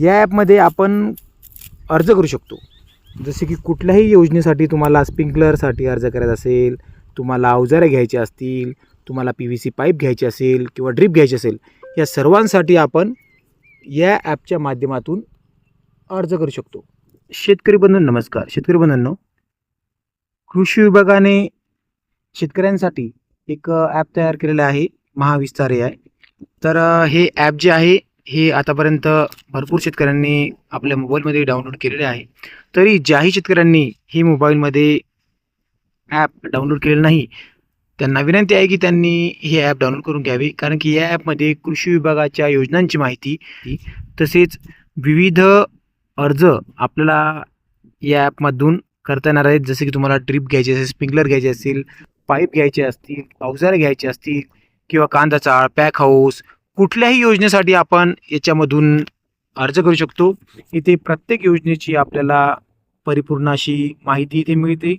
या ॲपमध्ये आपण अर्ज करू शकतो. जसे की कुठल्याही योजनेसाठी तुम्हाला स्प्रिंकलरसाठी अर्ज करायचा असेल, तुम्हाला अवजारे घ्यायचे असतील, तुम्हाला PVC पाईप घ्यायची असेल किंवा ड्रीप घ्यायची असेल, या सर्वांसाठी आपण या ॲपच्या माध्यमातून अर्ज करू शकतो. शेतकरी बंधू नमस्कार. शेतकरी बंधूंनो, कृषी विभागाने शेतकऱ्यांसाठी एक ॲप तयार केलेलं आहे, महाविस्तार AI. तर हे ॲप जे आहे हे आतापर्यंत भरपूर शेतकऱ्यांनी आपल्या मोबाईलमध्ये डाउनलोड केलेले आहे. तरी ज्याही शेतकऱ्यांनी हे मोबाईलमध्ये ॲप डाउनलोड केलेलं नाही, त्यांना विनंती आहे की त्यांनी हे ॲप डाउनलोड करून घ्यावे. कारण की या ॲपमध्ये कृषी विभागाच्या योजनांची माहिती, तसेच विविध अर्ज आपल्याला या ॲपमधून करता येणार आहेत. जसे की तुम्हाला ड्रीप घ्यायचे असेल, स्प्रिंकलर घ्यायचे असतील, पाईप घ्यायचे असतील, अवजारे घ्यायचे असतील किंवा कांदा चाळ, पॅक हाऊस, कुठल्याही योजनेसाठी आपण याच्यामधून अर्ज करू शकतो. इथे प्रत्येक योजनेची आपल्याला परिपूर्ण अशी माहिती इथे मिळते.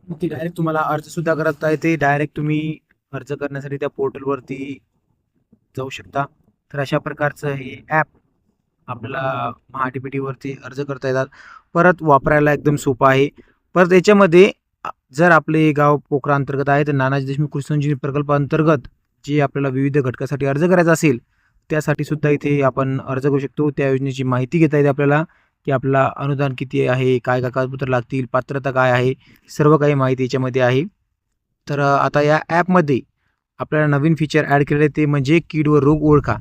इथे डायरेक्ट तुम्हाला अर्ज सुद्धा करता येते. डायरेक्ट तुम्ही अर्ज करण्यासाठी त्या पोर्टलवरती जाऊ शकता. तर अशा प्रकारचं हे ॲप आपल्याला MahaDBTवरती अर्ज करता येतात. परत वापरायला एकदम सोपं आहे. परत याच्यामध्ये जर आपले गाव पोखरा अंतर्गत आहे तर नानाजी देशमुख कृषी संजीवनी प्रकल्पाअंतर्गत जे आपल्याला विविध घटकासाठी अर्ज करायचा असेल, त्यासाठी सुद्धा इथे आपण अर्ज करू शकतो. त्या योजनेची माहिती घेता येते आपल्याला, की आपला अनुदान किती आहे, काय कागदपत्र लागतील, पात्रता काय आहे, सर्व काही माहिती याच्यामध्ये आहे. तर आता या ॲपमध्ये आपल्याला नवीन फीचर ॲड केलेले ते म्हणजे कीड व रोग ओळखा.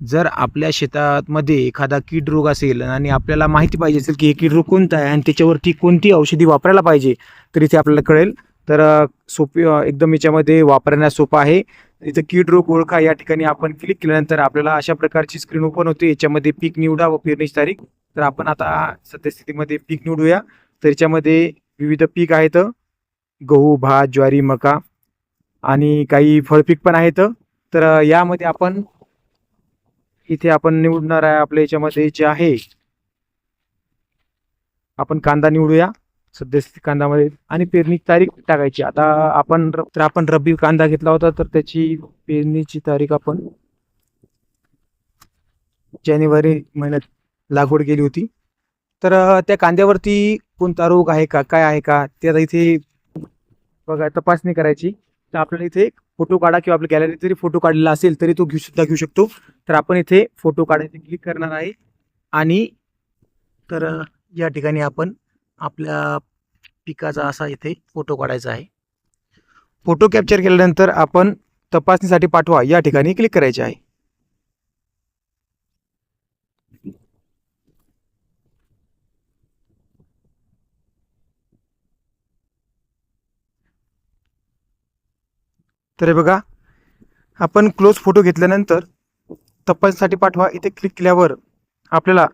जर आपल्या शेतामध्ये एखादा कीड रोग असेल आणि आपल्याला माहिती पाहिजे असेल की हे कीड रोग कोणता आहे आणि त्याच्यावरती कोणती औषधी वापरायला पाहिजे, तर इथे आपल्याला कळेल. तर सोपी एकदम याच्यामध्ये वापरण्यास सोपं आहे. इथं कीड रोग ओळखा या ठिकाणी आपण क्लिक केल्यानंतर आपल्याला अशा प्रकारची स्क्रीन ओपन होते. याच्यामध्ये पीक निवडा व पेरणीची तारीख. तर आपण आता सद्यस्थितीमध्ये पीक निवडूया. तर याच्यामध्ये विविध पीक आहेत, गहू, भात, ज्वारी, मका आणि काही फळपीक पण आहेत. तर यामध्ये आपण इथे आपण निवडणार आहे आपल्या याच्यामध्ये जे आहे, आपण कांदा निवडूया. सध्यास्थिती कांदामध्ये आणि पेरणी तारीख टाकायची. आता आपण रब्बी कांदा घेतला होता तर त्याची पेरणीची तारीख आपण जानेवारी महिन्यात लागवड केली होती. तर त्या कांद्यावरती कोणता रोग आहे का, काय आहे का, ते आता इथे बघा तपासणी करायची. तर आपल्याला इथे फोटो काढा किंवा आपल्या गॅलरीत जरी फोटो काढलेला असेल तरी तो घेऊ शकतो. तर आपण इथे फोटो काढायचे क्लिक करणार आहे आणि तर या ठिकाणी आपण आपल्या पिकाचा असा इथे फोटो काढायचा आहे. फोटो कॅप्चर केल्यानंतर आपण तपासणीसाठी पाठवा या ठिकाणी क्लिक करायचे आहे. तर हे बघा, आपण क्लोज फोटो घेतल्यानंतर तपासणीसाठी पाठवा इथे क्लिक केल्यावर आपल्याला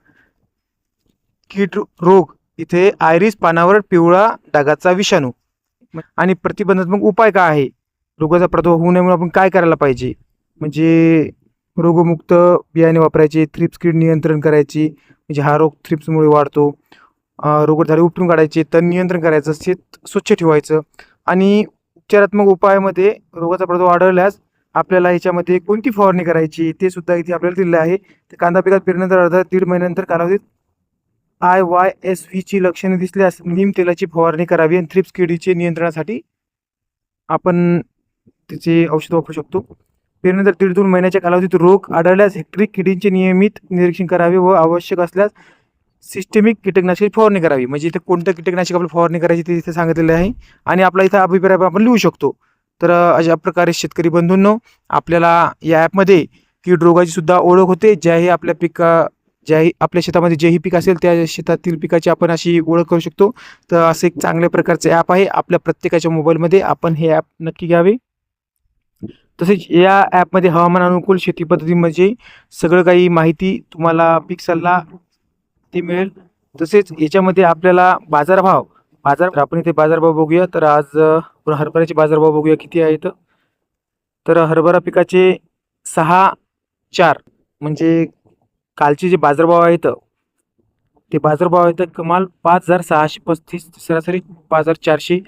कीड रोग इथे आयरिस पानावर पिवळा डागाचा विषाणू आणि प्रतिबंधात्मक उपाय काय आहे, रोगाचा प्रादुर्भाव होऊ नये म्हणून आपण काय करायला पाहिजे, म्हणजे रोगमुक्त बियाणे वापरायचे, थ्रिप्स कीड नियंत्रण करायची, म्हणजे हा रोग थ्रिप्समुळे वाढतो, रोग झाले उपटून काढायचे, तण नियंत्रण करायचं, शेत स्वच्छ ठेवायचं आणि उपचारात्मक उपायामध्ये रोगाचा प्रादुर्भाव आढळल्यास आपल्याला याच्यामध्ये कोणती फवारणी करायची ते सुद्धा इथे आपल्याला दिलेलं आहे. तर कांदा पिकात पेरल्यानंतर अर्धा 1.5 महिन्यानंतर कालावधीत IYSV ची लक्षणे दिसल्यास नीम तेलाची फवारणी करावी आणि थ्रिप्स किडीचे नियंत्रणासाठी आपण त्याचे औषध वापरू शकतो. पेरल्यानंतर 1.5-2 महिन्याच्या कालावधीत रोग आढळल्यास हेक्टरी किडींचे नियमित निरीक्षण करावे व आवश्यक असल्यास सिस्टेमिक कीटकनाशक फवारणी करावी. म्हणजे इथे कोणतं कीटकनाशक आपल्याला फवारणी करायची ते इथे सांगितलेलं आहे आणि आपला इथं अभिप्राय आपण लिहू शकतो. तर अशा प्रकारे शेतकरी बंधूंनो, आपल्याला या ॲपमध्ये कीड रोगाची सुद्धा ओळख होते. ज्याही आपल्या शेतामध्ये जेही पीक असेल त्या शेतातील पिकाची आपण अशी ओळख करू शकतो. तर असं एक चांगल्या प्रकारचे ॲप आहे. आपल्या प्रत्येकाच्या मोबाईलमध्ये आपण हे ॲप नक्की घ्यावे. तसेच या ॲपमध्ये हवामान अनुकूल शेती पद्धती म्हणजे सगळं काही माहिती तुम्हाला पीक सल्ला ते मिळेल. तसेच याच्यामध्ये आपल्याला बाजार आपण इथे बाजारभाव बघूया. तर आज हरभऱ्याचे बाजारभाव बघूया किती आहेत. तर हरभरा पिकाचे 6-4 म्हणजे कालचे जे बाजारभाव आहेत ते बाजारभाव आहेत कमाल 5,635, सरासरी 5,400,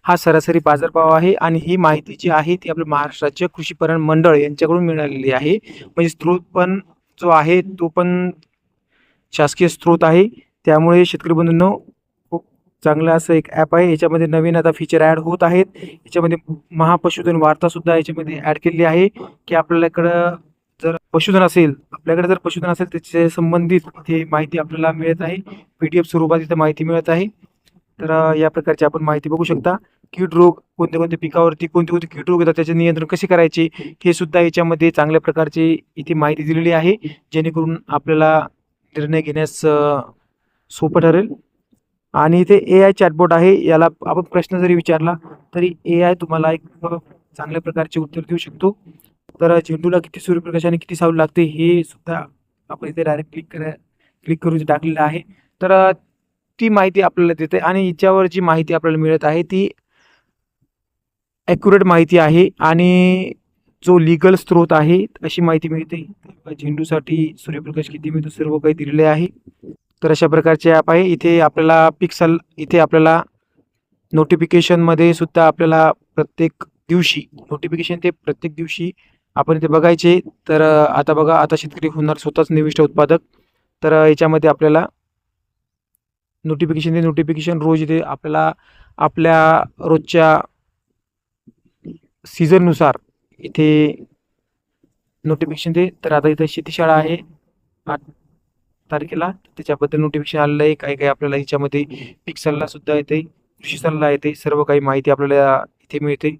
हा सरासरी बाजारभाव आहे आणि ही माहिती जी आहे ती आपल्या महाराष्ट्र राज्य कृषी पणन मंडळ यांच्याकडून मिळालेली आहे. म्हणजे स्त्रोत पण जो आहे तो पण शासकीय स्त्रोत आहे. त्यामुळे शेतकरी बंधूंनो, खूप चांगलं असं एक ॲप आहे. याच्यामध्ये नवीन आता फीचर ॲड होत आहेत. याच्यामध्ये महापशुधन वार्ता सुद्धा याच्यामध्ये ॲड केलेली आहे, की आपल्याकडं जर पशुधन असेल, आपल्याकडे जर पशुधन असेल त्याच्या संबंधित इथे माहिती आपल्याला मिळत आहे. PDF स्वरूपात इथं माहिती मिळत आहे. तर या प्रकारची आपण माहिती बघू शकता. कीड रोग, कोणत्या पिकावरती कोणते कीड रोग येतात, त्याचे नियंत्रण कसे करायचे, हे सुद्धा याच्यामध्ये चांगल्या प्रकारची इथे माहिती दिलेली आहे, जेणेकरून आपल्याला निर्णय घेण्यास सोपं ठरेल. आणि इथे AI चॅटबॉट आहे. याला आपण प्रश्न जरी विचारला तरी AI तुम्हाला एक चांगल्या प्रकारचे उत्तर देऊ शकतो. तर झेंडूला किती सूर्यप्रकाश आणि किती सावली लागते हे सुद्धा आपण इथे डायरेक्ट क्लिक करून टाकलेलं आहे. तर ती माहिती आपल्याला देते आणि याच्यावर जी माहिती आपल्याला मिळत आहे ती ॲक्युरेट माहिती आहे आणि जो लीगल स्त्रोत आहे अशी माहिती मिळते. झेंडूसाठी सूर्यप्रकाश किती मिळतो सर्व काही दिलेले आहे. तर अशा प्रकारचे ॲप आहे. इथे आपल्याला पिक्सल, इथे आपल्याला नोटिफिकेशनमध्ये सुद्धा आपल्याला प्रत्येक दिवशी नोटिफिकेशन ते प्रत्येक दिवशी आपण इथे बघायचे. तर आता बघा, आता शेतकरी होणार स्वतःच निविष्ठ उत्पादक. तर याच्यामध्ये आपल्याला नोटिफिकेशन रोज इथे आपल्याला आपल्या रोजच्या सीझननुसार इथे नोटिफिकेशन दे. तर आता इथं शेतीशाळा आहे 8 तारखेला, त्याच्याबद्दल नोटिफिकेशन आलेलं आहे. काही काही आपल्याला याच्यामध्ये पीक सल्ला सुद्धा येते, कृषी सल्ला येते, सर्व काही माहिती आपल्याला इथे मिळते.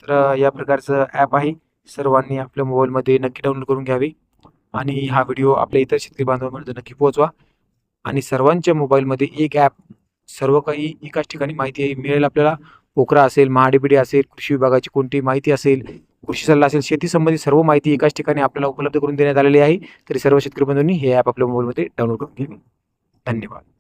तर या प्रकारचं ॲप आहे. सर्वांनी आपल्या मोबाईलमध्ये नक्की डाउनलोड करून घ्यावे आणि हा व्हिडिओ आपल्या इतर शेतकरी बांधवांपर्यंत नक्की पोहोचवा. आणि सर्वांच्या मोबाईलमध्ये एक ॲप, सर्व काही एकाच ठिकाणी माहिती मिळेल आपल्याला. पोखरा असेल, महाडीबीडी असेल, कृषी विभागाची कोणती माहिती असेल, कृषी सल्ला असेल, शेती संबंधित सर्व माहिती एकाच ठिकाणी आपल्याला उपलब्ध करून देण्यात आलेली आहे. तरी सर्व शेतकरी बंधूंनी हे ॲप आपल्या मोबाईलमध्ये डाउनलोड करून घ्यावे. धन्यवाद.